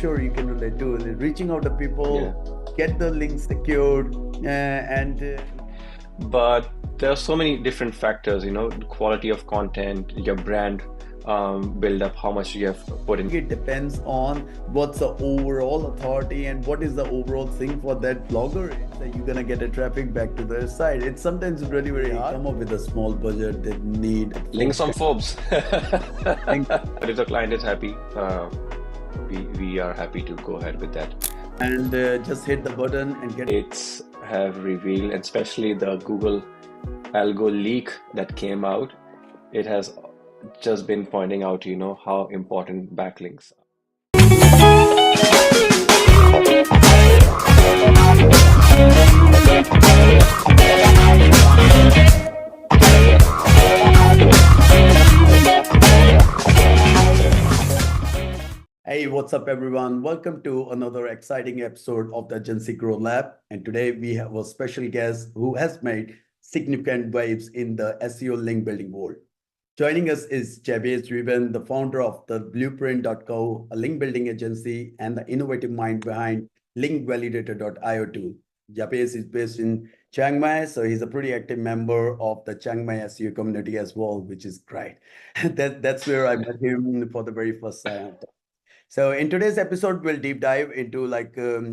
sure you can relate to it. Reaching out to Yeah. people, get the links secured, and But there are so many different factors, the quality of content, your brand build up, how much you have put in. it depends on what's the overall authority and what is the overall thing for that blogger. That you're gonna get a traffic back to their site. It's sometimes really very hard. Come up with a small budget that need Links on Forbes. thing But if the client is happy, we are happy to go ahead with that. and just hit the button and get. It's have revealed, especially the Google algo leak that came out, it has just been pointing out, how important backlinks Hey, what's up, everyone? Welcome to another exciting episode of the Agency Grow Lab. And today we have a special guest who has made significant waves in the SEO link building world. Joining us is Jabez Reuben, the founder of the Blueprint.co, a link building agency, and the innovative mind behind Validator.io tool. Jabez is based in Chiang Mai, so he's a pretty active member of the Chiang Mai SEO community as well, which is great. That's where I met him for the very first time. So in today's episode, we'll deep dive into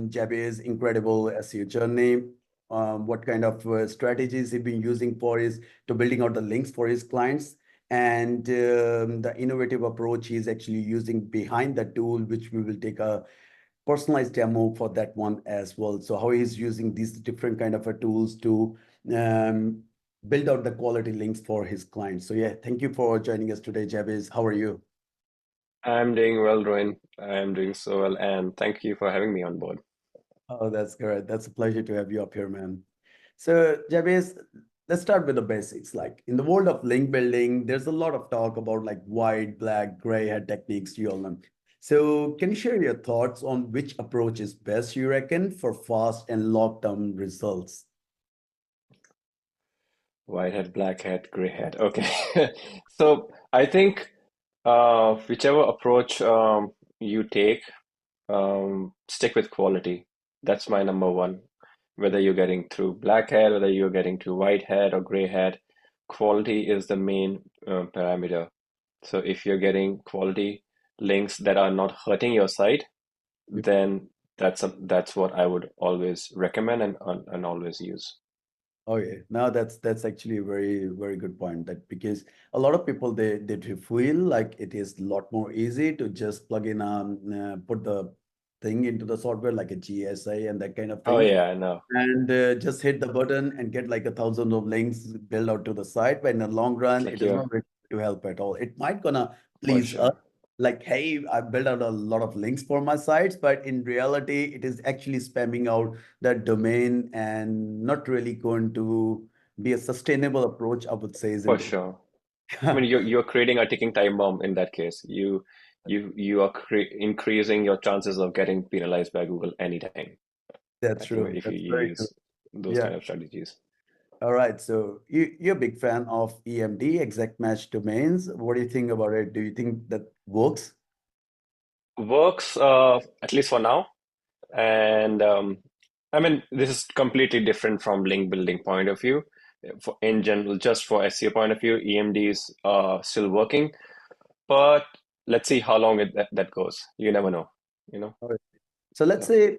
Jabez's incredible SEO journey, what kind of strategies he's been using for his to building out the links for his clients, and the innovative approach he's actually using behind the tool, which we will take a personalized demo for that one as well. So how he's using these different kind of tools to um, build out the quality links for his clients. So yeah, thank you for joining us today, Jabez. How are you? I'm doing well, Rowan. I'm doing so well, and thank you for having me on board. Oh, that's great. That's a pleasure to have you up here, man. So, Jabez, let's start with the basics. Like in the world of link building, there's a lot of talk about like white, black, gray hat techniques, you all know. So, can you share your thoughts on which approach is best, you reckon, for fast and long-term results? White hat, black hat, gray hat. Okay. So I think whichever approach you take, stick with quality. That's my number one. Whether you're getting through black hat, whether you're getting to white hat or gray hat, quality is the main parameter. So if you're getting quality links that are not hurting your site, then that's what I would always recommend and always use. Okay, now that's actually a very good point. That because a lot of people they do feel like it is a lot more easy to just plug in put the thing into the software like a GSA and that kind of Oh thing, yeah, I know. and just hit the button and get like a thousand of links built out to the site. But in the long run, it is Secure not really to help at all. It might gonna for please us, sure. like, hey, I built out a lot of links for my sites, but in reality, it is actually spamming out that domain and not really going to be a sustainable approach, I would say, For isn't it? sure. I mean, you're creating a ticking time bomb in that case. You are increasing your chances of getting penalized by Google anytime. That's true. If you That's very true. use those Yeah. kind of strategies. All right. So you're a big fan of EMD, exact match domains. What do you think about it? Do you think that works? Works at least for now. And I mean, this is completely different from link building point of view. For in general, just for SEO point of view, EMDs are still working, but let's see how long that goes. You never know, you know. All right. So let's So say,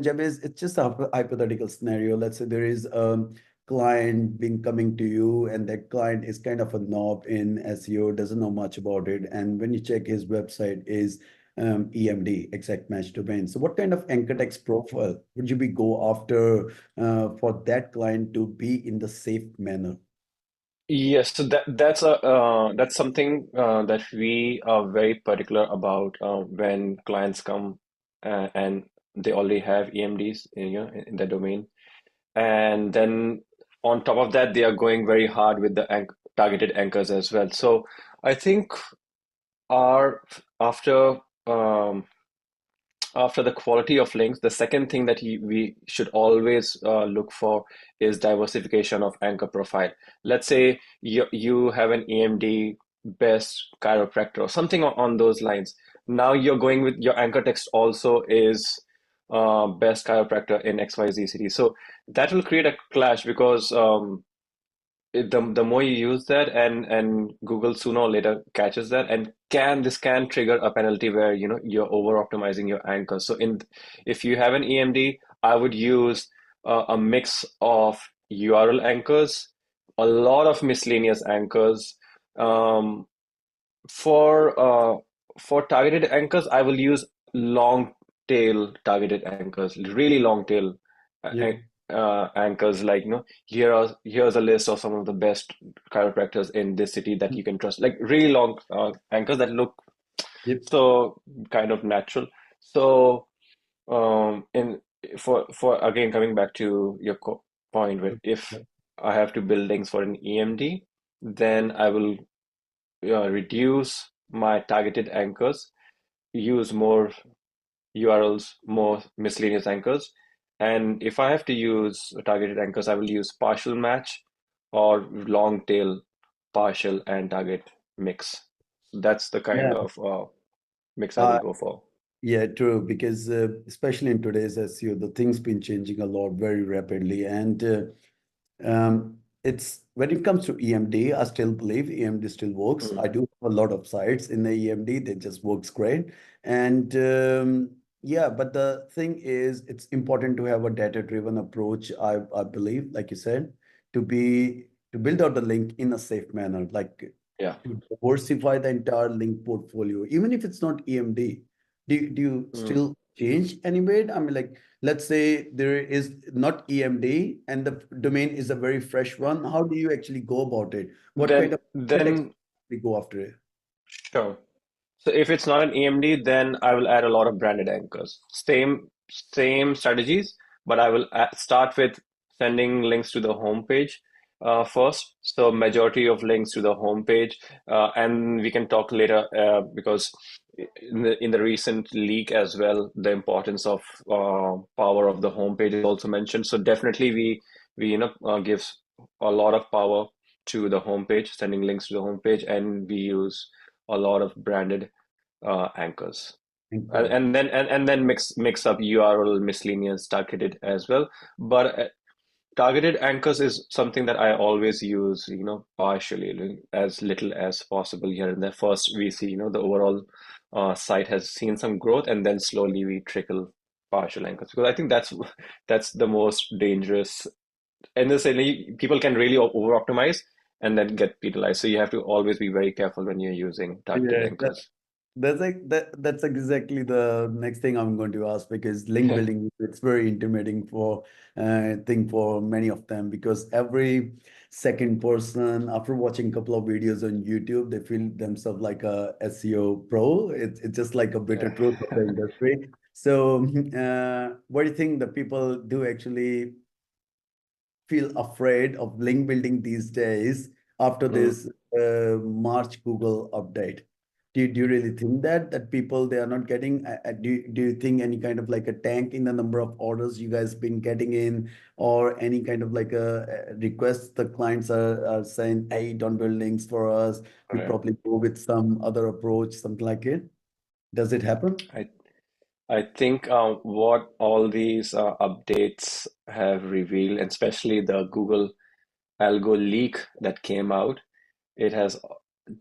Jabez, it's just a hypothetical scenario. Let's say there is a client being coming to you, and that client is kind of a knob in SEO, doesn't know much about it. And when you check his website is EMD, exact match domain. So what kind of anchor text profile would you be go after for that client to be in the safe manner? yes, so that's something that we are very particular about when clients come and they already have EMDs in their domain. And then on top of that, they are going very hard with the targeted anchors as well. So I think our after um, after the quality of links, the second thing that we should always look for is diversification of anchor profile. Let's say you have an EMD best chiropractor or something on those lines. now you're going with your anchor text also is best chiropractor in XYZ city. So that will create a clash because the more you use that and Google sooner or later catches that and can trigger a penalty where you're over optimizing your anchors. So in if you have an EMD, I would use a mix of URL anchors, a lot of miscellaneous anchors. Um, for targeted anchors, I will use long tail targeted anchors, really long tail Yep. anchors. Like, here's a list of some of the best chiropractors in this city that you can trust. Like really long anchors that look Yep. so kind of natural. So in for again coming back to your point, where if I have to build links for an EMD, then I will reduce my targeted anchors, use more URLs, more miscellaneous anchors. And if I have to use targeted anchors, I will use partial match or long tail partial and target mix. That's the kind Yeah. of mix I will Uh, go for. yeah, true. Because especially in today's SEO, the things been changing a lot very rapidly, and it's when it comes to EMD, I still believe EMD still works. Mm, I do have a lot of sites in the EMD, they just works great. And yeah, but the thing is, it's important to have a data-driven approach, I believe, like you said, to build out the link in a safe manner, like yeah. to diversify the entire link portfolio, even if it's not EMD. Do you Mm. still change any bit? I mean, like, let's say there is not EMD and the domain is a very fresh one. How do you actually go about it? What kind Then of text then we go after it? sure. So if it's not an EMD, then I will add a lot of branded anchors. Same strategies, but I will start with sending links to the homepage first. So majority of links to the homepage, and we can talk later because in the recent leak as well, the importance of power of the homepage is also mentioned. So definitely we gives a lot of power to the homepage, sending links to the homepage, and we use a lot of branded anchors, and, Anchors. and then and then mix up URL miscellaneous targeted as well. But targeted anchors is something that I always use, partially, like, as little as possible here and there. First, we see, the overall site has seen some growth, and then slowly we trickle partial anchors because I think that's the most dangerous. And necessarily, people can really over optimize and then get penalized. So you have to always be very careful when you're using targeted Yeah, anchors. that's exactly the next thing I'm going to ask, because link building, it's very intimidating for thing for many of them, because every second person after watching a couple of videos on YouTube, they feel themselves like a SEO pro. It's just like a bitter Yeah. truth of the industry. So what do you think the people do actually feel afraid of link building these days after Mm. this March Google update? Do you really think that people they are not getting? Do you think any kind of like a tank in the number of orders you guys been getting in, or any kind of like a request the clients are saying, hey, don't build links for us. We Right. probably go with some other approach, something like it. Does it happen? I I think what all these updates have revealed, and especially the Google algo leak that came out, it has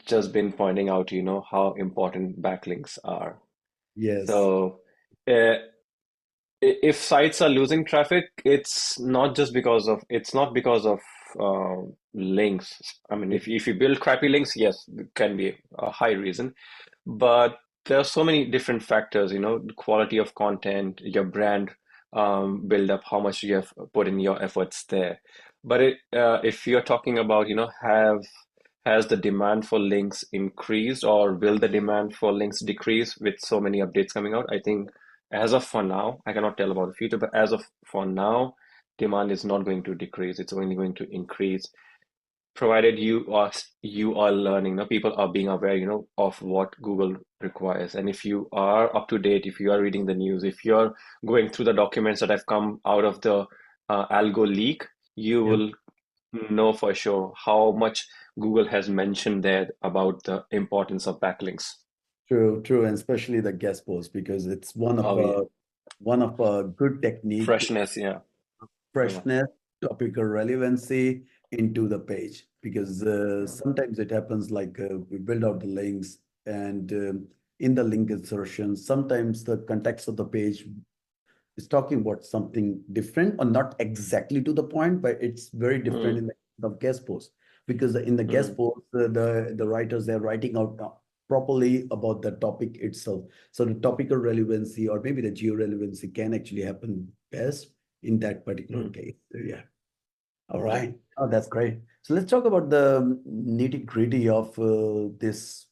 just been pointing out, how important backlinks are. Yes. So, uh, if sites are losing traffic, it's not because of links. I mean, Yep. if you build crappy links, yes, it can be a high reason. But there are so many different factors, the quality of content, your brand build up, how much you have put in your efforts there. But if you're talking about, has the demand for links increased or will the demand for links decrease with so many updates coming out? I think as of for now, I cannot tell about the future, but as of for now, demand is not going to decrease. It's only going to increase provided you are learning. People are being aware, of what Google requires. And if you are up to date, if you are reading the news, if you're going through the documents that have come out of the algo leak, you Yep. will know for sure how much Google has mentioned there about the importance of backlinks. True, true, and especially the guest post because it's Oh yeah, one of a good technique to freshness. Yeah, yeah. freshness, topical relevancy into the page because Yeah. sometimes it happens like we build out the links and in the link insertion, sometimes the context of the page is talking about something different or not exactly to the point, but it's very different Mm, in the guest post because in the guest mm, post, the writers they're writing out properly about the topic itself. So the topical relevancy or maybe the geo relevancy can actually happen best in that particular mm, case. So, yeah. All yeah. right. Oh, that's great. So let's talk about the nitty-gritty of this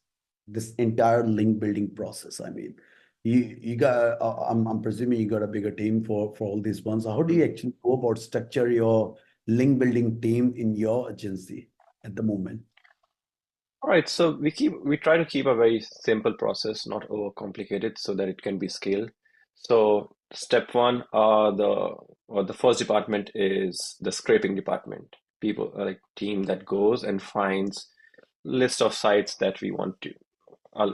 entire link building process. I mean, you got I'm presuming you got a bigger team for all these ones. So how do you Mm. actually go about structure your link building team in your agency at the moment? All right, so we try to keep a very simple process, not overcomplicated, so that it can be scaled. So step one, the first department is the scraping department. People like team that goes and finds list of sites that we want to uh,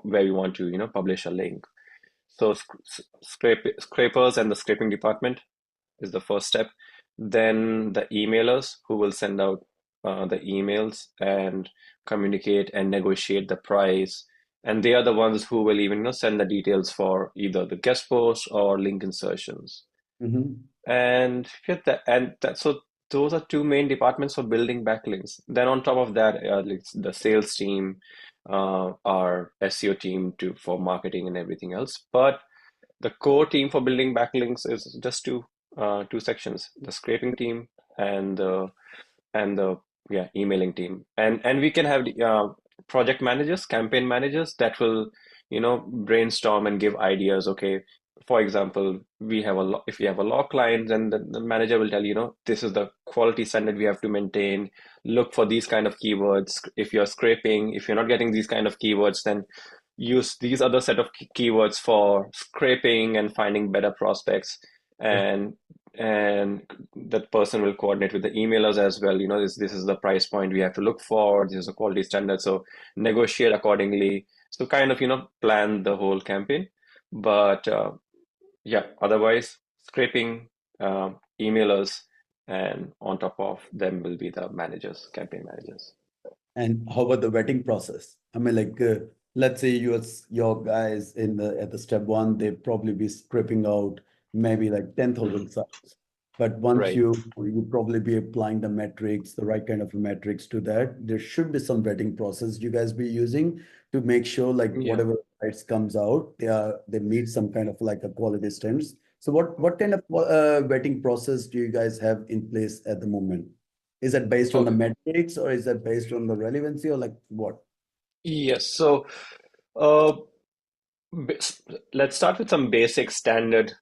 where we want to publish a link. So scrapers and the scraping department is the first step. Then the emailers who will send out the emails and communicate and negotiate the price. And they are the ones who will even send the details for either the guest post or link insertions. Mhm. And yeah, so those are two main departments for building backlinks. Then on top of that, like the sales team, our SEO team to for marketing and everything else. But the core team for building backlinks is just two sections: the scraping team and the yeah emailing team. And we can have project managers, campaign managers that will brainstorm and give ideas. Okay, for example, we have a lot. If we have a law client, then the manager will tell this is the quality standard we have to maintain. Look for these kind of keywords. If you're scraping, if you're not getting these kind of keywords, then use these other set of keywords for scraping and finding better prospects. Yeah. And that person will coordinate with the emailers as well. This is the price point we have to look for. This is a quality standard, so negotiate accordingly. So kind of plan the whole campaign. But yeah, otherwise scraping, emailers, and on top of them will be the managers, campaign managers. And how about the vetting process? I mean, like, let's say your guys in the at the step one, they probably be scraping out maybe like 10,000 sites. But once Right. you probably be applying the metrics, the right kind of metrics to that, there should be some vetting process you guys be using to make sure like Yeah. whatever sites comes out, they meet some kind of like a quality standards. So what kind of vetting process do you guys have in place at the moment? Is that based on the Okay. metrics or is that based on the relevancy or like what? Yes. So uh, b- let's start with some basic standard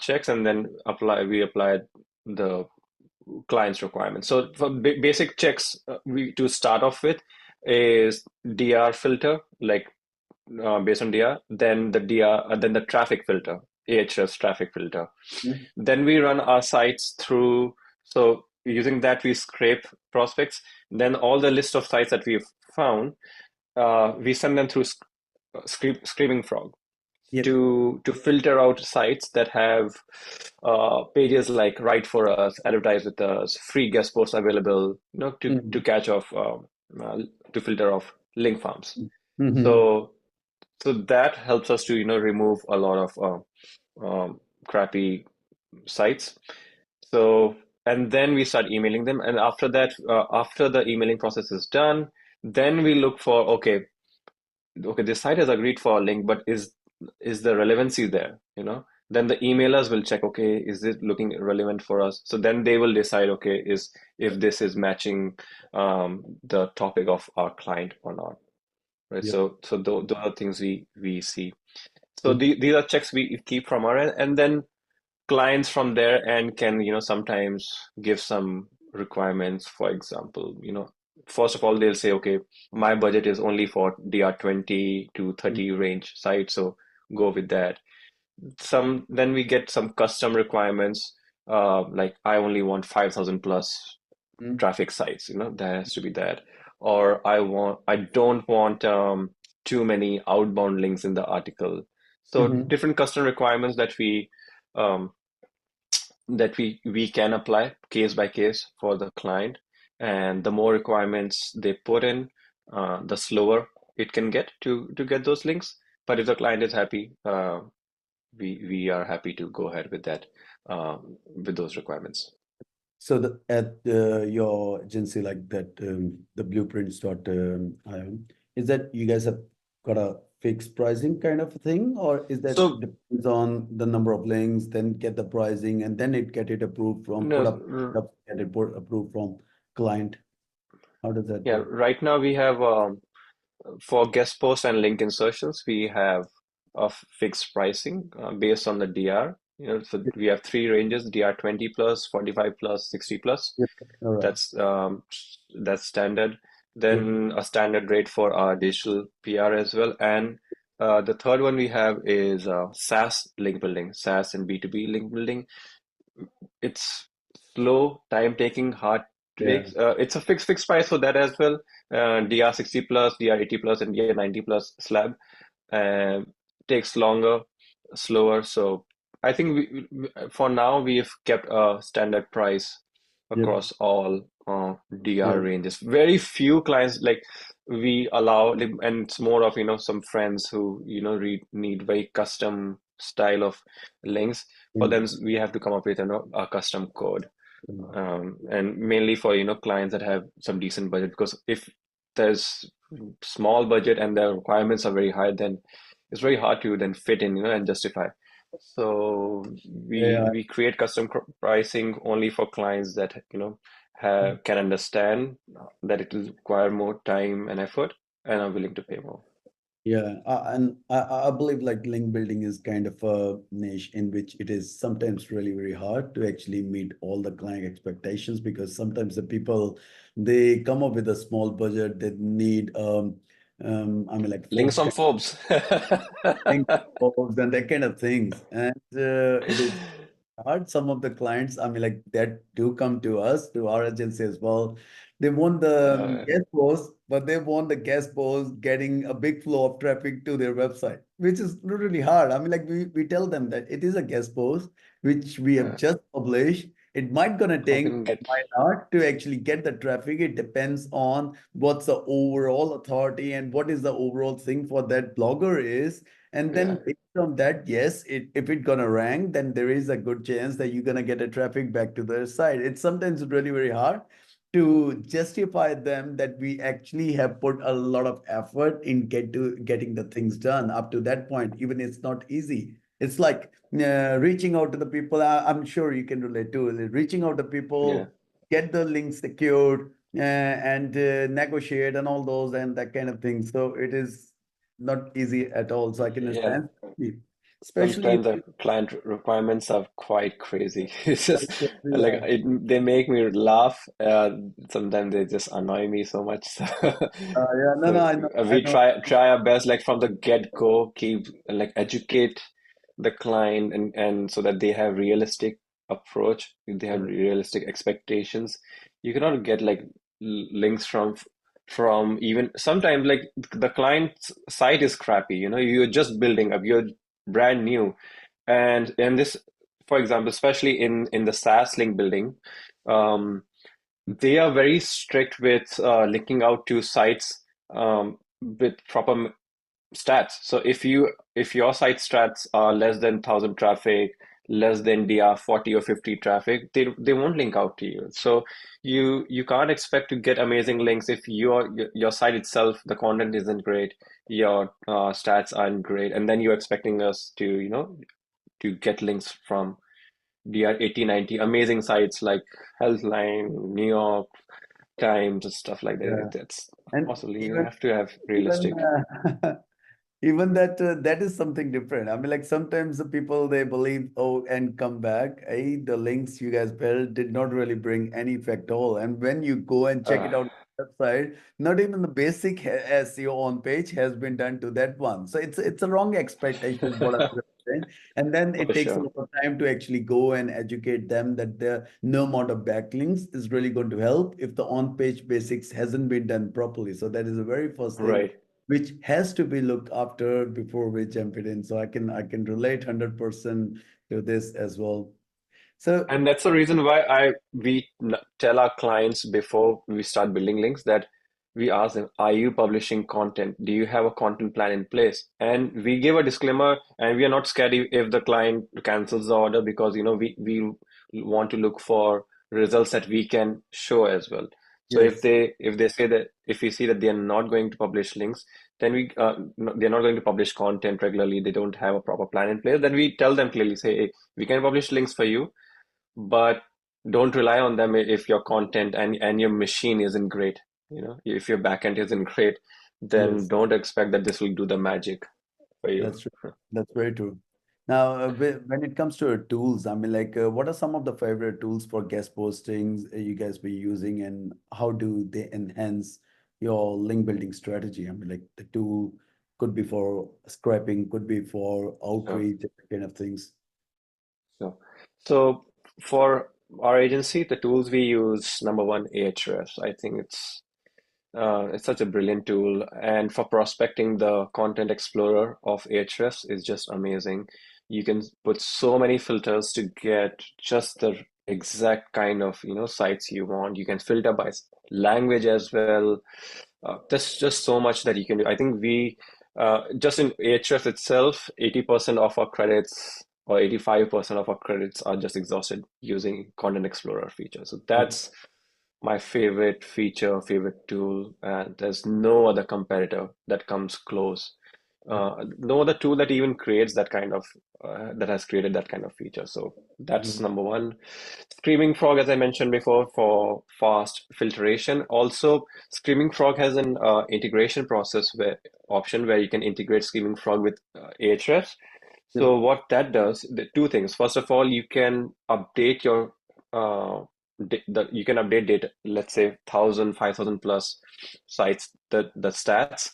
checks, and then we apply the client's requirements. So for basic checks, we to start off with is DR filter, like based on DR, then the DR, then the traffic filter, AHS traffic filter. Mhm. Then we run our sites through. So using that, we scrape prospects. Then all the list of sites that we've found, we send them through Screaming Frog Yep. to filter out sites that have pages like write for us, advertise with us, free guest posts available, to Mhm. catch off uh, to filter off link farms. Mhm. So that helps us to remove a lot of crappy sites. So and then we start emailing them, and after that, after the emailing process is done, then we look for okay, this site has agreed for a link, but is the relevancy there? Then the emailers will check, okay, is it looking relevant for us? So then they will decide, okay, is if this is matching the topic of our client or not, right? Yep. So those are things we see. So Mhm. these are checks we keep from our end, and then clients from their end can sometimes give some requirements. For example, first of all they'll say, okay, my budget is only for DR 20 to 30 range site, so go with that. Then we get some custom requirements, like I only want 5,000 plus Mhm. traffic sites, there has to be that. Or I don't want too many outbound links in the article. So Mhm. different custom requirements um, that we can apply case by case for the client, and the more requirements they put in, the slower it can get to get those links. But if the client is happy, we are happy to go ahead with that with those requirements. So at your agency, like that, the blueprints dot is that you guys have got a fixed pricing kind of thing, or is that So depends on the number of links, then get the pricing, and then get it approved from no, get it approved from client? How does that yeah, work? right now we have for guest posts and link insertions, we have a fixed pricing based on the DR. So we have three ranges: DR 20 plus, 45 plus, 60 plus. Yep. All right. That's standard. Yep. Then a standard rate for our digital PR as well. And the third one we have is SaaS link building, SaaS and B2B link building. It's slow, time taking, hard to Yeah. take. It's a fixed price for that as well. DR 60 plus, DR 80 plus, and DR 90 plus slab. Takes longer, slower. So I think for now we've kept a standard price Yep. across all DR Yeah. ranges. Very few clients like we allow, like, and it's more of some friends who need very custom style of links. For them, we have to come up with a custom code, and mainly for clients that have some decent budget. Because if there's small budget and the requirements are very high, then it's very hard to then fit in, and justify. So we Yeah. we create custom pricing only for clients that can understand that it will require more time and effort and are willing to pay more. Yeah, and I believe like link building is kind of a niche in which it is sometimes really very hard to actually meet all the client expectations, because sometimes the people, they come up with a small budget, they need I mean like Links Forbes on kind Forbes. of thing, Forbes and that kind of things, and it is hard. Some of the clients, I mean, like that do come to us, to our agency as well. They want the Uh, guest post, but they want the guest post getting a big flow of traffic to their website, which is really hard. I mean, like we tell them that it is a guest post, which we have uh, just published. It might gonna how take can or get might not to actually get the traffic. It depends on what's the overall authority and what is the overall thing for that blogger is. And yeah, then based on that, yes, if it's gonna rank, then there is a good chance that you're gonna get a traffic back to their site. It's sometimes really very hard to justify them that we actually have put a lot of effort in getting the things done up to that point. Even it's not easy. It's like reaching out to the people. I'm sure you can relate to it. Reaching out to yeah, people, get the link secured, and negotiate and all those and that kind of thing. So it is not easy at all. So I can yeah. understand, especially Sometimes the client requirements are quite crazy. It's just like yeah. they make me laugh. Sometimes they just annoy me so much. Yeah, no, no, So I we know. try our best, like from the get-go, keep like educate the client and so that they have realistic approach, they have Yeah, realistic expectations. You cannot get like links from even sometimes like the client's site is crappy. You're just building up. You're brand new, and this, for example, especially in the SaaS link building, um, they are very strict with linking out to sites with proper stats. So if your site stats are less than 1,000 traffic, less than DR 40 or 50 traffic, they won't link out to you. So you can't expect to get amazing links if your site itself, the content isn't great, your stats aren't great, and then you're expecting us to get links from DR 80, 90 amazing sites like Healthline, New York Times, and stuff like that. yeah. That's And possibly you even have to have even realistic. even that is something different. I mean, like sometimes the people they believe, oh, and come back, hey, the links you guys built did not really bring any effect at all. And when you go and check Uh, it out on the website, not even the basic SEO on page has been done to that one. So it's a wrong expectation, is what I'm saying. And then it for takes a sure. lot of time to actually go and educate them that the no amount of backlinks is really going to help if the on-page basics hasn't been done properly. So that is the very first thing Right. which has to be looked after before we jump it in. So I can relate 100% to this as well. So And that's the reason why we tell our clients before we start building links that we ask them, are you publishing content? Do you have a content plan in place? And we give a disclaimer, and we are not scared if the client cancels the order, because we want to look for results that we can show as well. So if yes, they say that, if we see that they are not going to publish links, then they're not going to publish content regularly, they don't have a proper plan in place, then we tell them clearly, say, hey, we can publish links for you, but don't rely on them if your content and your machine isn't great. If your backend isn't great, then yes. don't expect that this will do the magic for you. That's true. That's very true. Now, when it comes to tools, I mean, like, what are some of the favorite tools for guest postings you guys be using, and how do they enhance your link building strategy? I mean, like, the tool could be for scraping, could be for So, outreach, kind of things. so for our agency, the tools we use, number one, Ahrefs. I think it's such a brilliant tool. And for prospecting, the Content Explorer of Ahrefs is just amazing. You can put so many filters to get just the exact kind of, sites you want. You can filter by language as well. There's just so much that you can do. I think just in Ahrefs itself, 80% of our credits or 85% of our credits are just exhausted using Content Explorer features. So Yep. that's my favorite feature, favorite tool, and there's no other competitor that comes close. Yep. No other tool that even creates that has created that kind of feature. So that's Yep. number one. Screaming Frog, as I mentioned before, for fast filtration. Also, Screaming Frog has an integration process option where you can integrate Screaming Frog with Ahrefs. Yep. So what that does, the two things. First of all, you can update your you can update data, let's say 1,000, 5,000 plus sites, the stats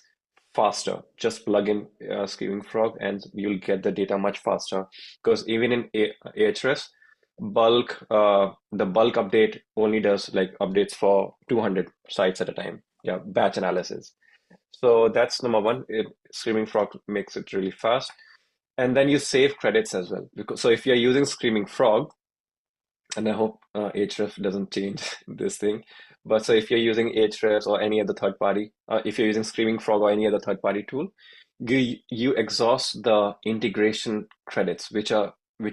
faster. Just plug in Screaming Frog and you'll get the data much faster. Because even in Ahrefs, the bulk update only does like updates for 200 sites at a time. Yeah, batch analysis. So that's number one. Screaming Frog makes it really fast. And then you save credits as well. So if you're using Screaming Frog, and I hope Ahrefs doesn't change this thing. But so if you're using Ahrefs or any other third party, if you're using Screaming Frog or any other third party tool, you exhaust the integration credits, which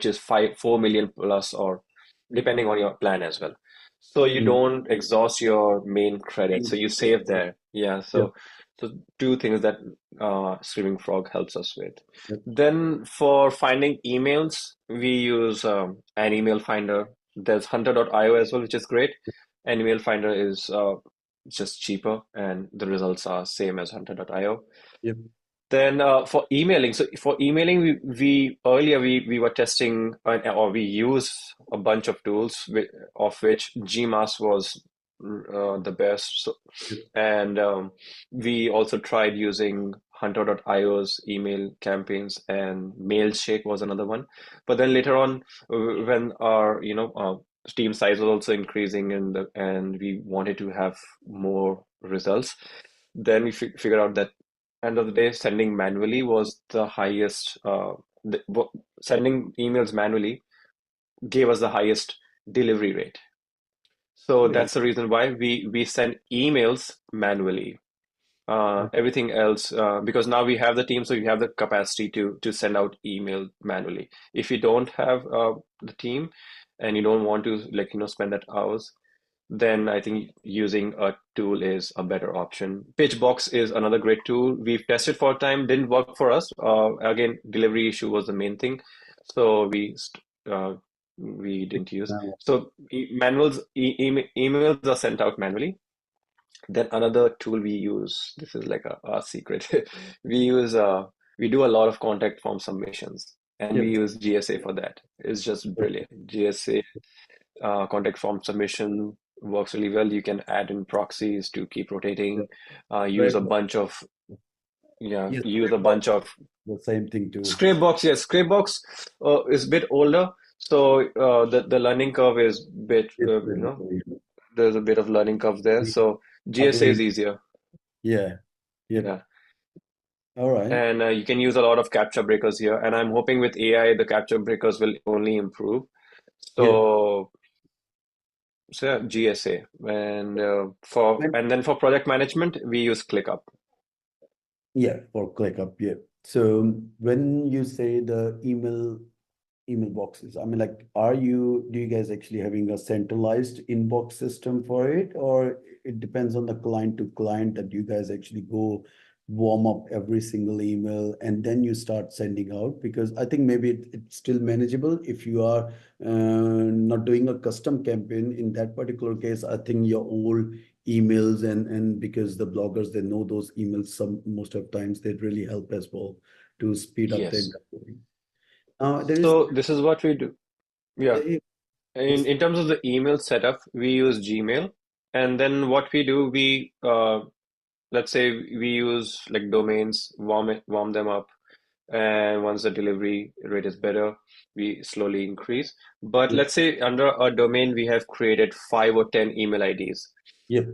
is 4 million plus, or depending on your plan as well. So you Mhm. don't exhaust your main credits, so you save there. Yeah, Yep. so two things that Screaming Frog helps us with. Yep. Then for finding emails, we use an email finder. There's hunter.io as well, which is great. And email finder is just cheaper, and the results are same as hunter.io. Yep. Then for emailing, so for emailing, we earlier we were testing or we use a bunch of tools, of which Gmass was the best. So, Yep. and we also tried using Hunter.io's email campaigns, and Mailshake was another one. But then later on, when our team size was also increasing, and we wanted to have more results, then we figured out that end of the day, sending manually was the highest. Sending emails manually gave us the highest delivery rate. So Yeah. that's the reason why we send emails manually. Yep. Everything else, because now we have the team, so we have the capacity to send out email manually. If you don't have the team and you don't want to spend that hours, then I think using a tool is a better option. Pitchbox is another great tool. We've tested for a time, didn't work for us. Again, delivery issue was the main thing, so we didn't use. Now, So emails are sent out manually. Then another tool we use, this is like our secret. We use we do a lot of contact form submissions, and we yep. use GSA for that. It's just Yep. brilliant. GSA contact form submission works really well. You can add in proxies to keep rotating. Yep. Use Great. a bunch of yeah, Yes. use Great a box. bunch of The same thing too. Scrapebox. Yes, Scrapebox is a bit older, so the learning curve is bit It's really great. there's a bit of learning curve there. We So GSA is agree. easier. Yeah. Yep. Yeah. All right. And you can use a lot of capture breakers here. And I'm hoping with AI, the capture breakers will only improve. Yeah. So, so yeah, GSA. And then for project management, we use ClickUp. Yeah, for ClickUp, yeah. So when you say the email boxes, I mean, like, do you guys actually having a centralized inbox system for it, or it depends on the client to client that you guys actually go warm up every single email and then you start sending out? Because I think maybe it's still manageable if you are not doing a custom campaign. In that particular case, I think your old emails and because the bloggers, they know those emails, some most of times they really help as well to speed up the Yes. entire thing. There is So this is what we do. Yeah. uh, In terms of the email setup, we use Gmail. And then what we do, let's say we use like domains, warm them up. And once the delivery rate is better, we slowly increase. But Yep, let's say under a domain, we have created 5 or 10 email IDs. yep,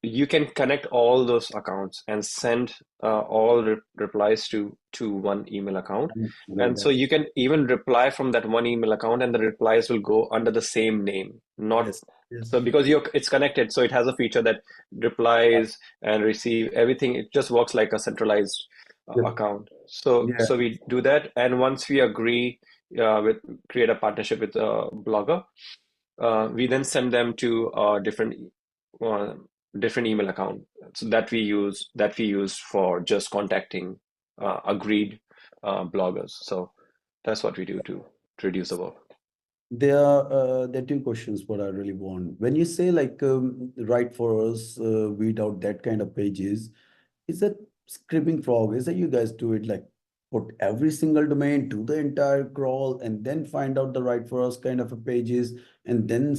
You can connect all those accounts and send all replies to one email account. and And so that's you can even reply from that one email account, and the replies will go under the same name. Not yes, yes, so because it's connected, so it has a feature that replies and receive everything. It just works like a centralized yep, account. So yeah. so we do that, and once we agree with create a partnership with a blogger, we then send them to uh, different email account so that we use for just contacting agreed bloggers. So that's what we do to reduce the work. There are two questions what I really want. When you say like write for us, weed out that kind of pages, is that Screaming Frog? Is that you guys do it like put every single domain to the entire crawl and then find out the right for us kind of a pages and then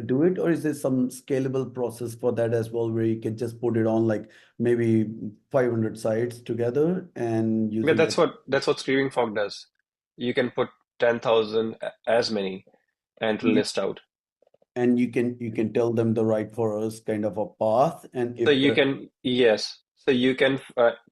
do it? Or is there some scalable process for that as well where you can just put it on like maybe 500 sites together and Yeah, using that's the what Screaming Frog does. You can put 10,000 as many and to list out. and you can tell them the right for us kind of a path, and So if you the can, yes. So you can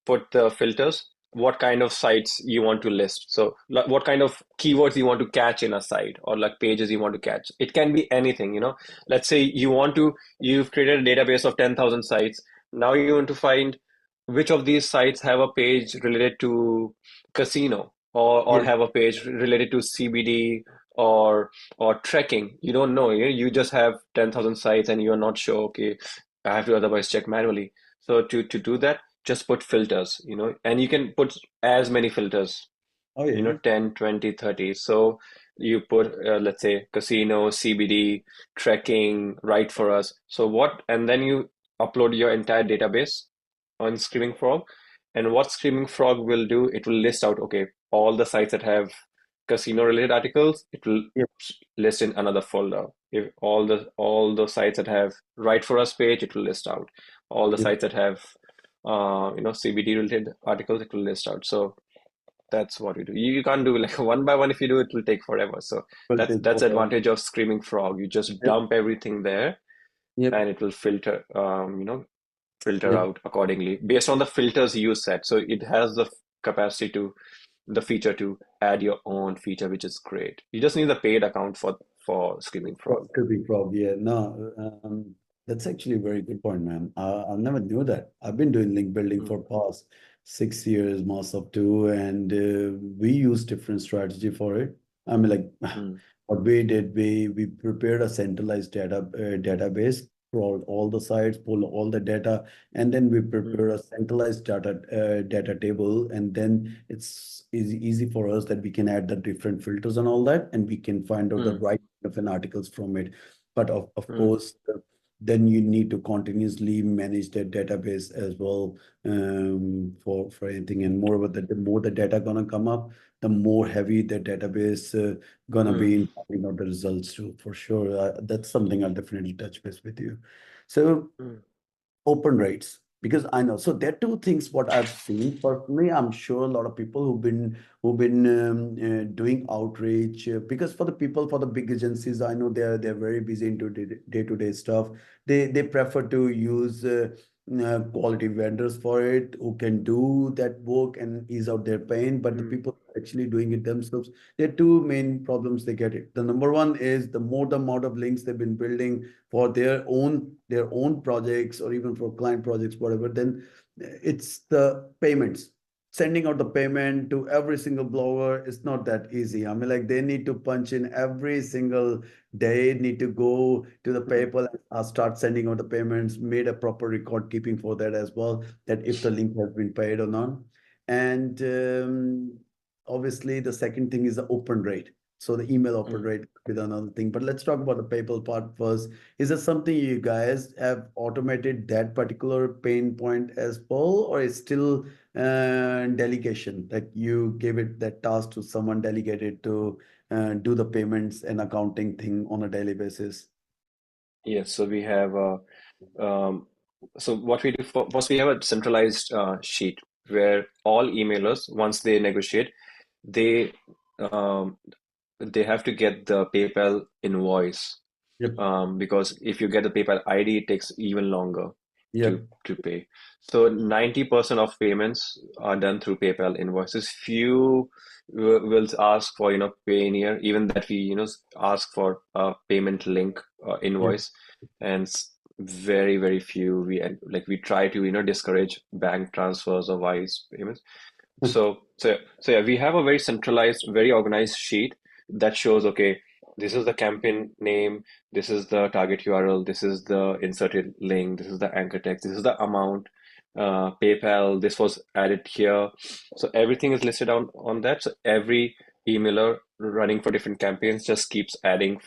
put the filters, what kind of sites you want to list. So like, what kind of keywords you want to catch in a site or like pages you want to catch. It can be anything. Let's say you've created a database of 10,000 sites. Now you want to find which of these sites have a page related to casino or yeah, have a page related to CBD or trekking. You don't know. You just have 10,000 sites and you're not sure, okay, I have to otherwise check manually. So to do that, just put filters, and you can put as many filters, oh yeah, 10, 20, 30. So you put, let's say, casino, CBD, trekking, right for us. And then you upload your entire database on Screaming Frog. And what Screaming Frog will do, it will list out, okay, all the sites that have casino related articles, it will yeah, list in another folder. If all the sites that have right for us page, it will list out. All the yeah, sites that have CBD related articles, it will list out. So that's what we do. You can't do like one by one. If you do, it will take forever. So will that's take that's the forever. advantage of Screaming Frog. You just Yep, dump everything there, yep, and it will filter yep. out accordingly based on the filters you set. So it has capacity the feature to add your own feature, which is great. You just need the paid account for Screaming Frog. Could be Frog, yeah. No, that's actually a very good point, man. I never knew that. I've been doing link building Mm, for past 6 years, most of too, and we use different strategy for it. I mean, like mm, what we did, we prepared a centralized database, crawled all the sites, pull all the data, and then we mm, prepare a centralized data table, and then it's easy for us that we can add the different filters and all that, and we can find out the mm, right of an articles from it. But of mm, course, then you need to continuously manage that database as well, for anything. And moreover, the more the data gonna come up, the more heavy the database gonna mm, be in finding out the results too, for sure. That's something I'll definitely touch base with you. So mm, open rates, because I know, so there are two things what I've seen personally. I'm sure a lot of people who've been doing outreach, because for the people, for the big agencies, I know they're very busy into day-to-day stuff. They prefer to use quality vendors for it who can do that work and ease out their pain, but the Mm, people actually doing it themselves, there are two main problems they get it. The number one is the more the amount of links they've been building for their own projects or even for client projects, whatever, then it's the payments. Sending out the payment to every single blogger is not that easy. I mean, like they need to punch in every single day, need to go to the mm. PayPal and start sending out the payments, made a proper record keeping for that as well, that if the link has been paid or not. And obviously, the second thing is the open rate. So the email open Mm. rate with another thing. But let's talk about the PayPal part first. Is that something you guys have automated that particular pain point as well, or is still delegation? Like you gave it that task to someone delegated to do the payments and accounting thing on a daily basis. Yes, so we have um, so what we do first, we have a centralized sheet where all emailers, once they negotiate, they um, they have to get the PayPal invoice, Yep. because if you get the PayPal ID, it takes even longer Yep. to pay. So 90% of payments are done through PayPal invoices. Few will ask for, Payoneer, even that we, ask for a payment link Yep. invoice, and very, very few we try to, discourage bank transfers or wise payments. So yeah, we have a very centralized, very organized sheet that shows, okay, this is the campaign name, this is the target URL, this is the inserted link, this is the anchor text, this is the amount, PayPal, this was added here. So everything is listed on that. So every emailer running for different campaigns just keeps adding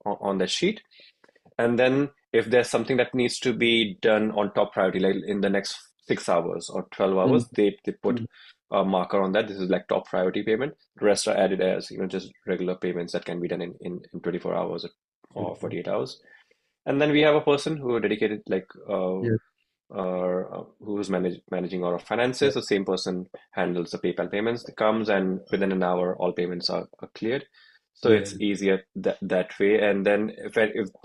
on the sheet. And then if there's something that needs to be done on top priority, like in the next 6 hours or 12 Mm, hours, they put mm, a marker on that. This is like top priority payment. The rest are added as, just regular payments that can be done in 24 hours or okay. 48 hours. And then we have a person who are dedicated, like Yeah. who's managing our Yeah. finances. The same person handles the PayPal payments. It comes, and within an hour, all payments are cleared. So Yeah. it's easier that way. And then if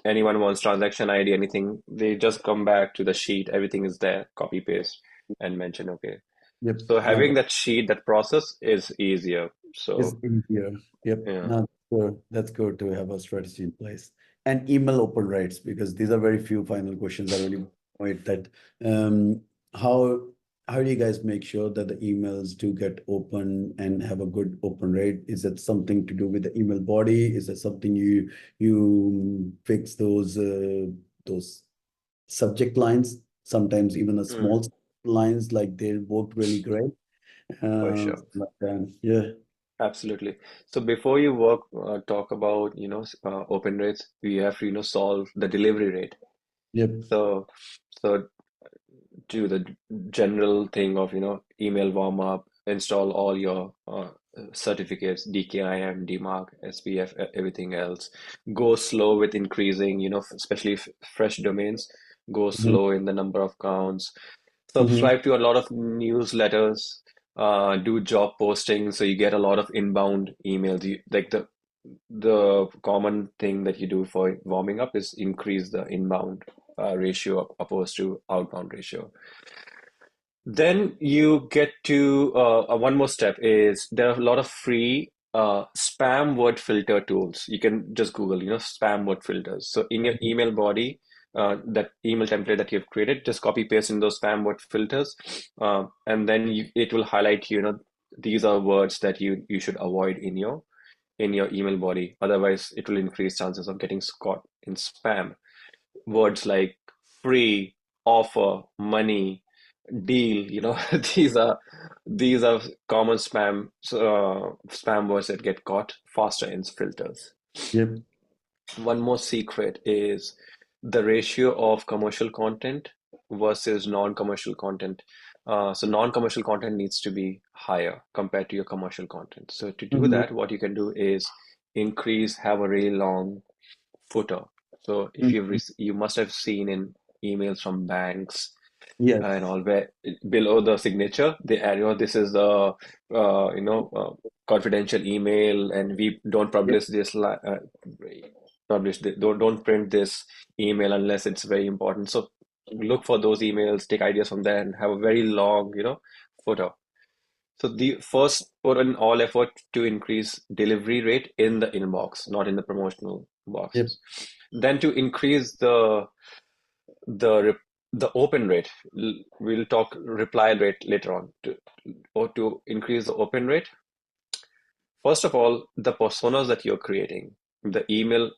anyone wants transaction ID, anything, they just come back to the sheet. Everything is there, copy paste, and mention okay. Yep. So Now having that sheet, that process is easier. it's So easier. Yep. yeah. Now that's good to have a strategy in place. And email open rates, because these are very few final questions. I really point that um how how do you guys make sure that the emails do get open and have a good open rate? Is it something to do with the email body? Is it something you fix those subject lines? Sometimes even the Mm, small lines, like they work really great. for sure. Yeah. Absolutely. So before you talk about, open rates, we have to, solve the delivery rate. Yep. So, so do the general thing of, email warm up, install all your certificates, DKIM, DMARC, SPF, everything else. Go slow with increasing, especially fresh domains, go Mhm. slow in the number of counts. Mhm. Subscribe to a lot of newsletters, do job posting, so you get a lot of inbound emails. Like the common thing that you do for warming up is increase the inbound ratio opposed to outbound ratio. Then you get to one more step is there are a lot of free spam word filter tools. You can just Google, spam word filters. So in your email body, that email template that you've created, just copy paste in those spam word filters, and then it will highlight, these are words that you should avoid in your email body. Otherwise, it will increase chances of getting caught in spam. Words like free, offer, money, deal, these are common spam words that get caught faster in filters. Yep. One more secret is the ratio of commercial content versus non-commercial content. So non-commercial content needs to be higher compared to your commercial content. So to do Mhm. that, what you can do is have a really long footer. So if Mhm. you must have seen in emails from banks and Yes. all, where below the signature they add, this is the confidential email, and we don't Yep. publish don't print this email unless it's very important. So look for those emails, take ideas from there, and have a very long, footer. So the first put in all effort to increase delivery rate in the inbox, not in the promotional Yep. boxes. Then to increase the the open rate, we'll talk reply rate later on. Or to increase the open rate, first of all, the personas that you're creating, the email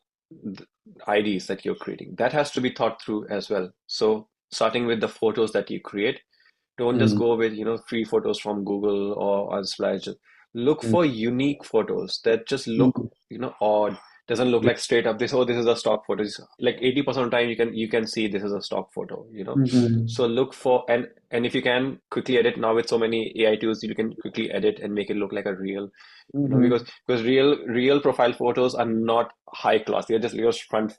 IDs that you're creating, that has to be thought through as well. So starting with the photos that you create, don't just Mm, go with, free photos from Google or Unsplash. Look mm, for unique photos that just look, mm. odd. Doesn't look Yep. like straight up this is a stock photo. It's like 80% of the time you can see this is a stock photo. Mhm. So look for and if you can quickly edit now with so many AI tools, you can quickly edit and make it look like a real, Mhm. because real profile photos are not high class. They're just your front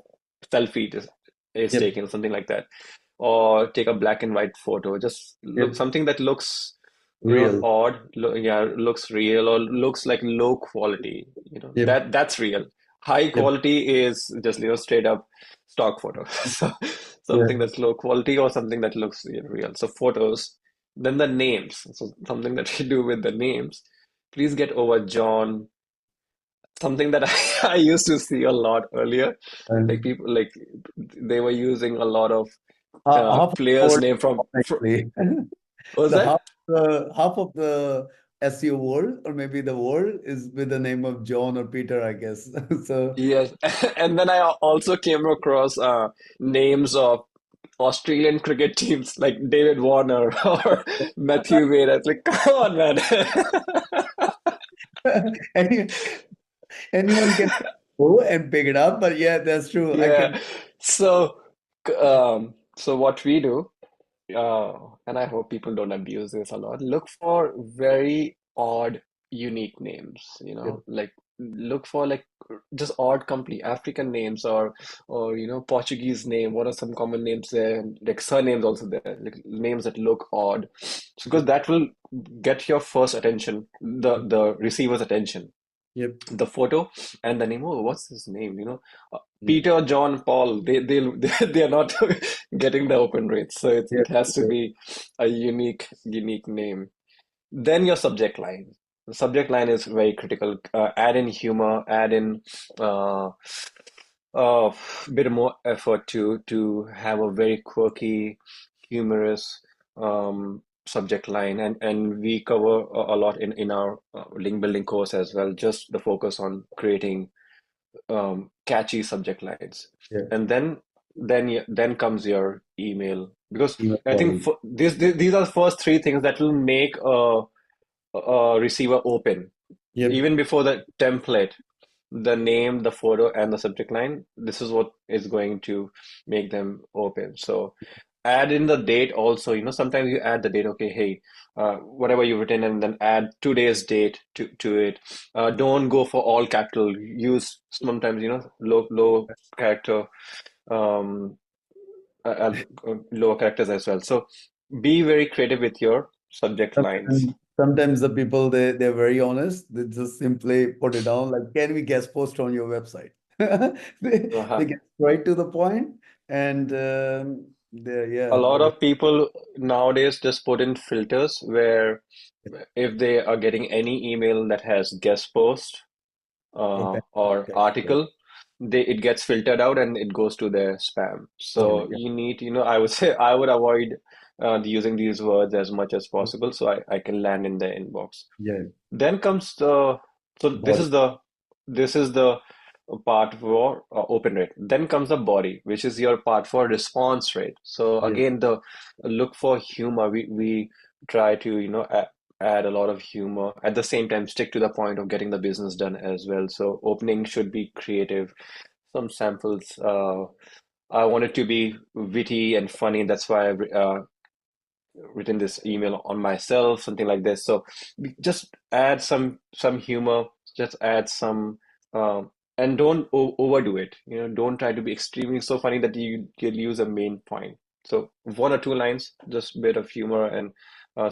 selfie is Yep. taken, something like that. Or take a black and white photo. Just look Yep. something that looks, Real. odd. Yeah, looks real or looks like low quality. Yep. That's real. High Yep. quality is just, straight up stock photo. So Yeah. something that's low quality or something that looks real. So photos. Then the names. So something that you do with the names. Please get over John. Something that I used to see a lot earlier. Like And people like they were using a lot of half of the players' world name from actually. what was The that? half of the SEO world, or maybe the world, is with the name of John or Peter, I guess. So Yes, and then I also came across names of Australian cricket teams like David Warner or Matthew Wade. I was like, come on, man. any, anyone can go and pick it up, but yeah, that's true. I can. Yeah. So, so what we do, and I hope people don't abuse this a lot, look for very odd, unique names, Yep. like look for like just odd complete African names or Portuguese name. What are some common names there? And, like surnames also there, like names that look odd. So, because Yep. that will get your first attention, the receiver's attention, Yep. the photo and the name. Oh, what's his name? Mm. Peter, John, Paul. They are not getting the open rates, so it Yep. has to Yep. be a unique name. Then your subject line. The subject line is very critical. Add in humor, add in uh, a bit more effort to have a very quirky, humorous subject line, and we cover a lot in our link building course as well. Just the focus on creating catchy subject lines, Yeah. and then comes your email, because Email I think quality. for, these are the first three things that will make a receiver open Yep. even before the template, the name, the photo, and the subject line. This is what is going to make them open. So add in the date also. Sometimes you add the date. Okay, hey, whatever you've written, and then add today's date to it. Don't go for all capital. Use sometimes low character, um, lower characters as well. So be very creative with your subject lines. Sometimes the people they're very honest. They just simply put it down like, "Can we guest post on your website?" They Uh-huh. get right to the point, and they A yeah, lot they're of people nowadays just put in filters where if they are getting any email that has guest post or pen- or yeah, article, it gets filtered out and it goes to their spam. spam. So Yeah, you need, I would say I would avoid using these words as much as possible so I can land in their inbox. yeah, Then comes the so body. this is the part for open rate. Then comes the body, which is your part for response rate. So Yeah, again, the look for humor. We try to add a lot of humor at the same time, stick to the point of getting the business done as well. So opening should be creative. Some samples. I want it to be witty and funny. That's why written this email on myself, something like this. So just add some humor, just add some, and don't overdo it. Don't try to be extremely so funny that you lose a main point. So one or two lines, just a bit of humor and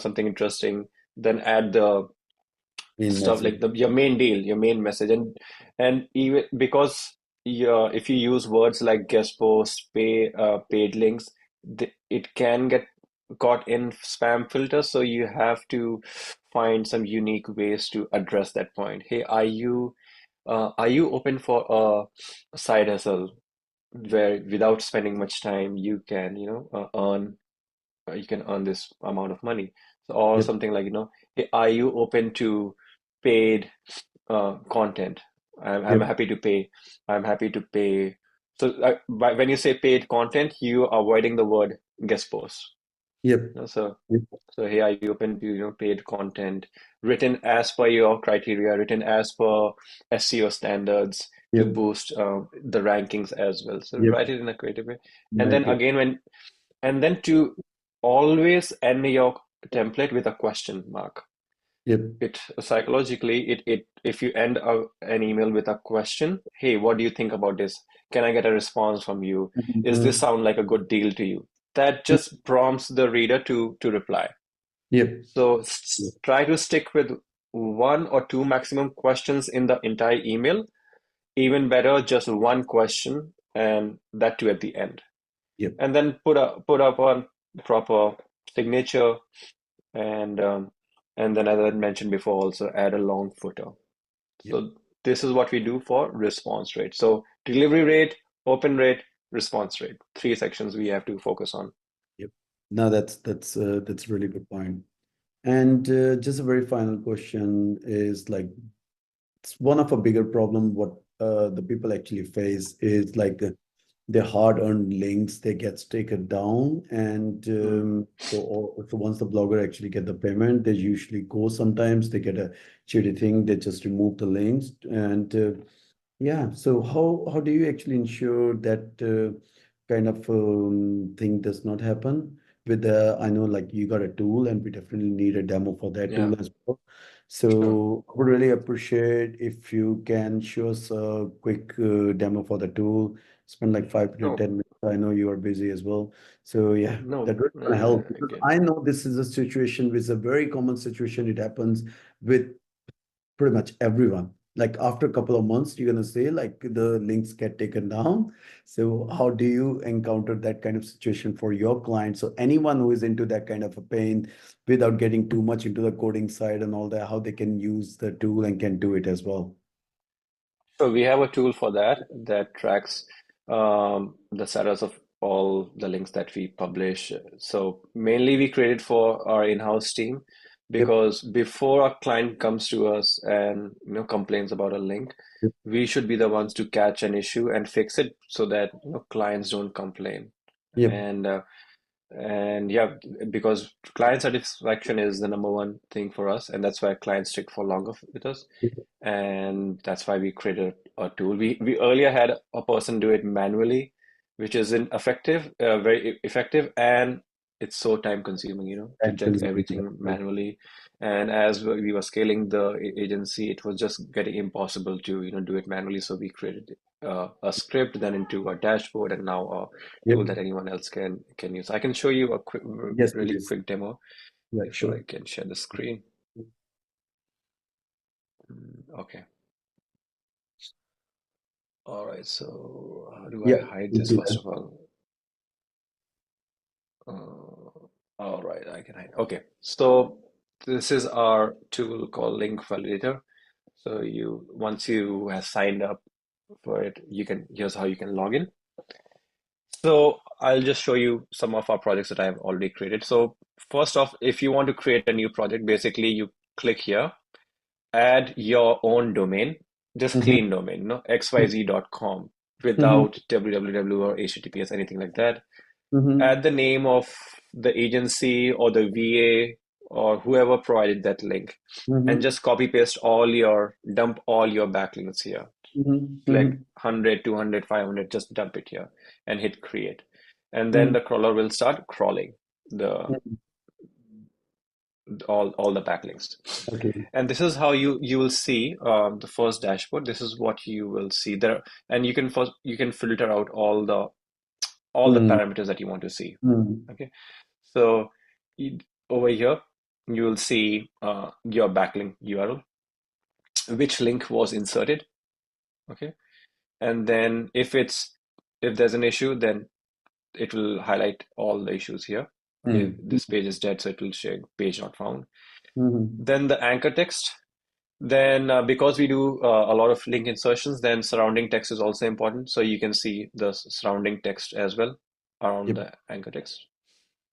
something interesting. Then add the main stuff message. like your main deal, your main message, and even because if you use words like guest post, paid links, it can get caught in spam filters, so you have to find some unique ways to address that point. Hey, are you open for a side hustle where without spending much time you can earn you can earn this amount of money? So, or Yep. something like, hey, are you open to paid content? I'm Yep. happy to pay. I'm happy to pay. So when you say paid content, you are avoiding the word guest post. Yep. So Yep. here are you open to paid content written as per your criteria, written as per SEO standards to Yep. boost the rankings as well. So Yep. write it in a creative way, and then Right. Yep. again to always end your template with a question mark. Yep. It psychologically, it if you end an email with a question, hey, what do you think about this? Can I get a response from you? Is this Mhm. sound like a good deal to you? That Yep. just prompts the reader to reply. Yep. So Yep. try to stick with one or two maximum questions in the entire email. Even better, just one question, and that too at the end. Yep. And then put up one proper signature, and then as I mentioned before, also add a long footer. Yep. So this is what we do for response rate. So delivery rate, open rate, response rate. Three sections we have to focus on. Yep. No, that's really good point. And just a very final question is like it's one of a bigger problem what the people actually face is like their hard-earned links they get taken down and Mm. so once the blogger actually get the payment they usually go sometimes they get a shitty thing they just remove the links and yeah, so how do you actually ensure that kind of thing does not happen with the I know like you got a tool and we definitely need a demo for that Yeah, tool as well. sure. So I would really appreciate if you can show us a quick demo for the tool. Spend like 5 to 10 No, minutes. I know you are busy as well. So yeah, that no, really gonna help because again. I know this is a situation, which is a very common situation. It happens with pretty much everyone. Like after a couple of months, you're gonna say like the links get taken down. So how do you encounter that kind of situation for your clients? So anyone who is into that kind of a pain without getting too much into the coding side and all that, how they can use the tool and can do it as well. So we have a tool for that that tracks the status of all the links that we publish. So mainly we create it for our in-house team Yep. because before a client comes to us and complains about a link, Yep. we should be the ones to catch an issue and fix it so that clients don't complain. Yep. And yeah, because client satisfaction is the number one thing for us, and that's why clients stick for longer with us, and that's why we created a tool. We earlier had a person do it manually, which isn't effective, very effective, and it's so time consuming, to Time check consuming. everything manually. And as we were scaling the agency, it was just getting impossible to, do it manually. So we created a script, then into a dashboard, and now a Yep. tool that anyone else can use. I can show you a quick, Yes, really please. quick demo Yeah, if sure. I can share the screen. Okay. All right, so how do I Yeah, hide we this see first that. of all? All right, I can hide. Okay, so this is our tool called Link Validator. So once you have signed up for it, here's how you can log in. So I'll just show you some of our projects that I have already created. So first off, if you want to create a new project, basically you click here, add your own domain, just Mm-hmm. clean domain, no xyz.com Mm-hmm. without www or https, anything like that. Mm-hmm. Add the name of the agency or the VA or whoever provided that link, and Mm-hmm. just dump all your backlinks here. Like Mm-hmm. 100, 200, 500, just dump it here and hit create. And then Mm-hmm. the crawler will start crawling the Mm-hmm. all the backlinks. Okay. And this is how you will see the first dashboard. This is what you will see there, and you can filter out all the Mm-hmm. parameters that you want to see. Mm-hmm. Okay, so over here you will see your backlink URL, which link was inserted. Okay, and then if there's an issue, then it will highlight all the issues here. If this page is dead, so it will show page not found. Then the anchor text. Then because we do a lot of link insertions, then surrounding text is also important. So you can see the surrounding text as well around the anchor text.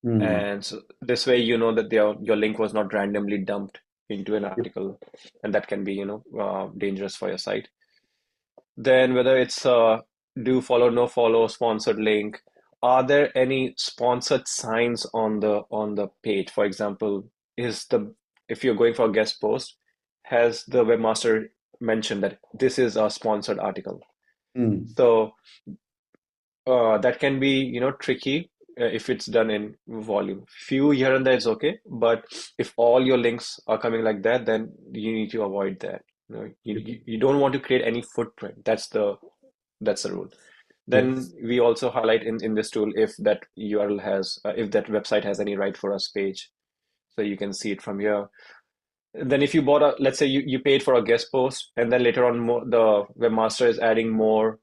And so this way, you know that your link was not randomly dumped into an article, and that can be, dangerous for your site. Then whether it's do follow, no follow, sponsored link, are there any sponsored signs on the page? For example, if you're going for a guest post, has the webmaster mentioned that this is a sponsored article? So that can be, tricky if it's done in volume. Few here and there is okay, but if all your links are coming like that, then you need to avoid that. You don't want to create any footprint. That's the rule. Then we also highlight in this tool if that URL has, if that website has any right for us page. So you can see it from here. Then if you bought let's say you paid for a guest post, and then later on the webmaster is adding more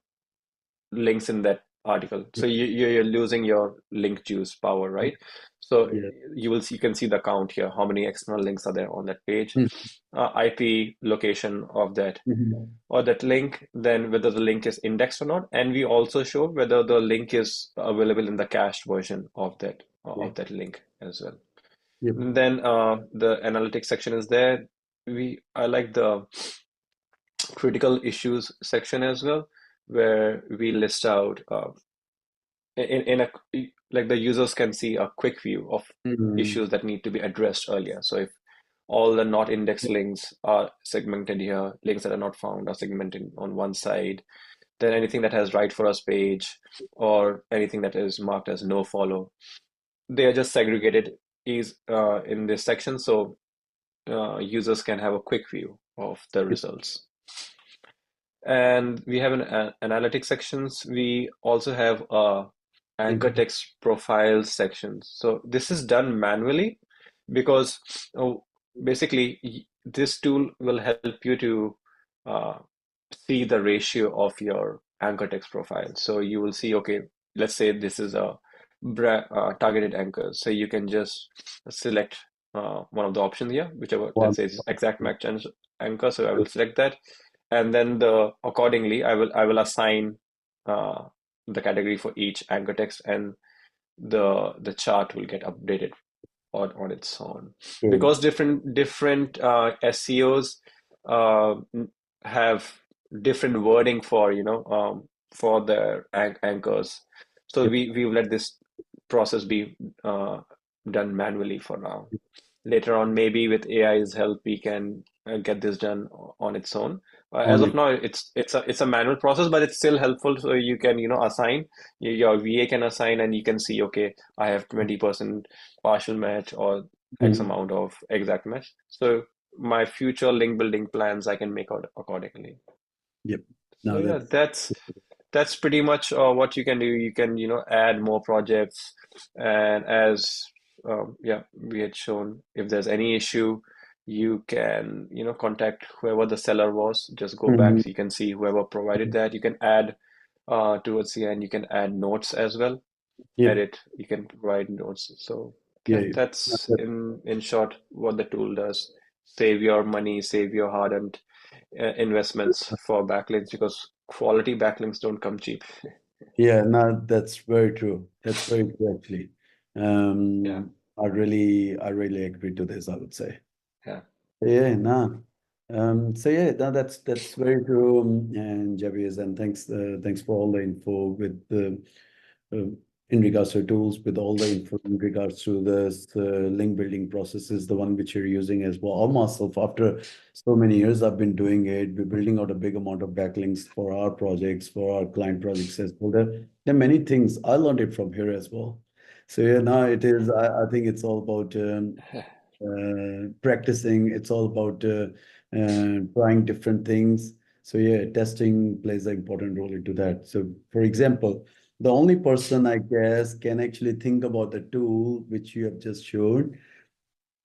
links in that article. So you're losing your link juice power, right? So you can see the count here, how many external links are there on that page, IP location of that or that link, then whether the link is indexed or not, and we also show whether the link is available in the cached version of that link as well. And then the analytics section is there. I like the critical issues section as well, where we list out in a like the users can see a quick view of issues that need to be addressed earlier. So if all the not indexed links are segmented here, links that are not found are segmented on one side, then anything that has right for us page or anything that is marked as no follow, they are just segregated in this section, so users can have a quick view of the results. And we have an analytics sections. We also have a anchor text profile section. So this is done manually because basically this tool will help you to see the ratio of your anchor text profile. So you will see, okay, let's say this is a targeted anchor. So you can just select one of the options here, whichever, let's say it's exact match anchor. So I will select that. And then accordingly, I will assign the category for each anchor text, and the chart will get updated on its own. Because different SEOs have different wording for their anchors. So we let this process be done manually for now. Later on, maybe with AI's help, we can get this done on its own. As of now, it's a manual process, but it's still helpful. So you can assign your VA can assign, and you can see, okay, I have 20% partial match or X amount of exact match. So my future link building plans I can make out accordingly. So yeah, that's pretty much what you can do. You can add more projects, and as we had shown, if there's any issue, you can contact whoever the seller was. Just go back so you can see whoever provided that. You can add towards the end. You can add notes as well. Edit. You can provide notes. So that's in short what the tool does. Save your money, save your hard-earned investments for backlinks, because quality backlinks don't come cheap. No, that's very true. That's very true, actually. I really agree to this, I would say. No. No, that's very true, and Jabez, and thanks for all the info with the in regards to tools, with all the info in regards to this link building processes, the one which you're using as well. All myself, after so many years, I've been doing it. We're building out a big amount of backlinks for our projects, for our client projects as well. There are many things I learned it from here as well. So now it is. I think it's all about practicing. It's all about trying different things. So testing plays an important role into that. So for example, the only person I guess can actually think about the tool which you have just shown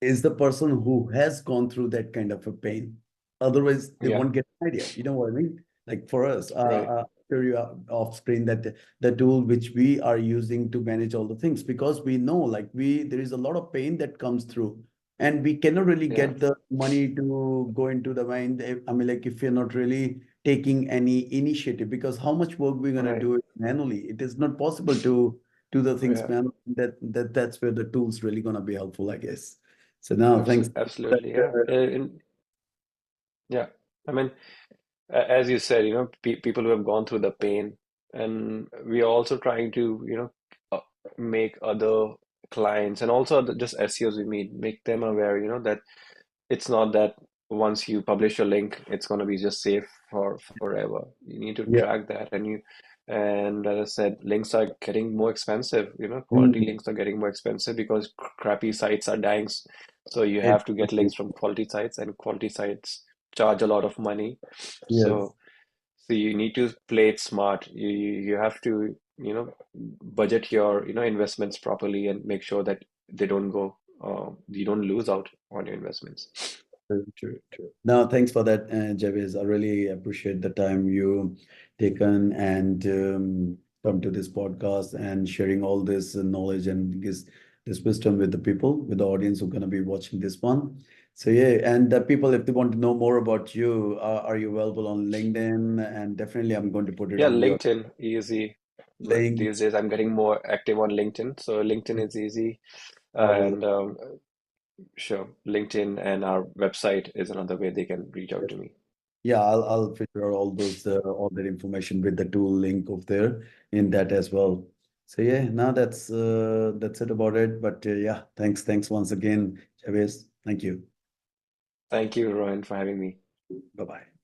is the person who has gone through that kind of a pain. Otherwise, they won't get an idea. You know what I mean? Like for us, Right. show you off screen that the tool which we are using to manage all the things, because we know like there is a lot of pain that comes through, and we cannot really Yeah, get the money to go into the mind. I mean, like if you're not really taking any initiative, because how much work we're gonna right. do it manually? It is not possible to do the things Yeah, manually. That's where the tool's really gonna be helpful, I guess. So now, thanks. absolutely. Yeah. Yeah. I mean, as you said, people who have gone through the pain, and we are also trying to, make other clients and also just SEOs we meet, make them aware, that it's not that once you publish a link, it's going to be just safe for forever. You need to Yeah. track that, and as I said, links are getting more expensive. Quality Mm. links are getting more expensive because crappy sites are dying. So you have to get Exactly. links from quality sites, and quality sites charge a lot of money. Yes. So you need to play it smart. You have to, budget your, investments properly and make sure that they don't go, you don't lose out on your investments. True, true, true. No, thanks for that, Jabez. I really appreciate the time you taken and come to this podcast and sharing all this knowledge and this wisdom with the people, with the audience who are going to be watching this one. So yeah, and the people, if they want to know more about you, are you available on LinkedIn? And definitely, I'm going to put it Yeah, on your LinkedIn, easy. link. These days, I'm getting more active on LinkedIn. So LinkedIn is easy. All right. And sure, LinkedIn and our website is another way they can reach out to me. Yeah, I'll figure all those all that information with the tool link of there in that as well. So yeah, now that's it about it. But yeah, thanks once again, Chavez. Thank you. Thank you, Rohan, for having me. Bye bye.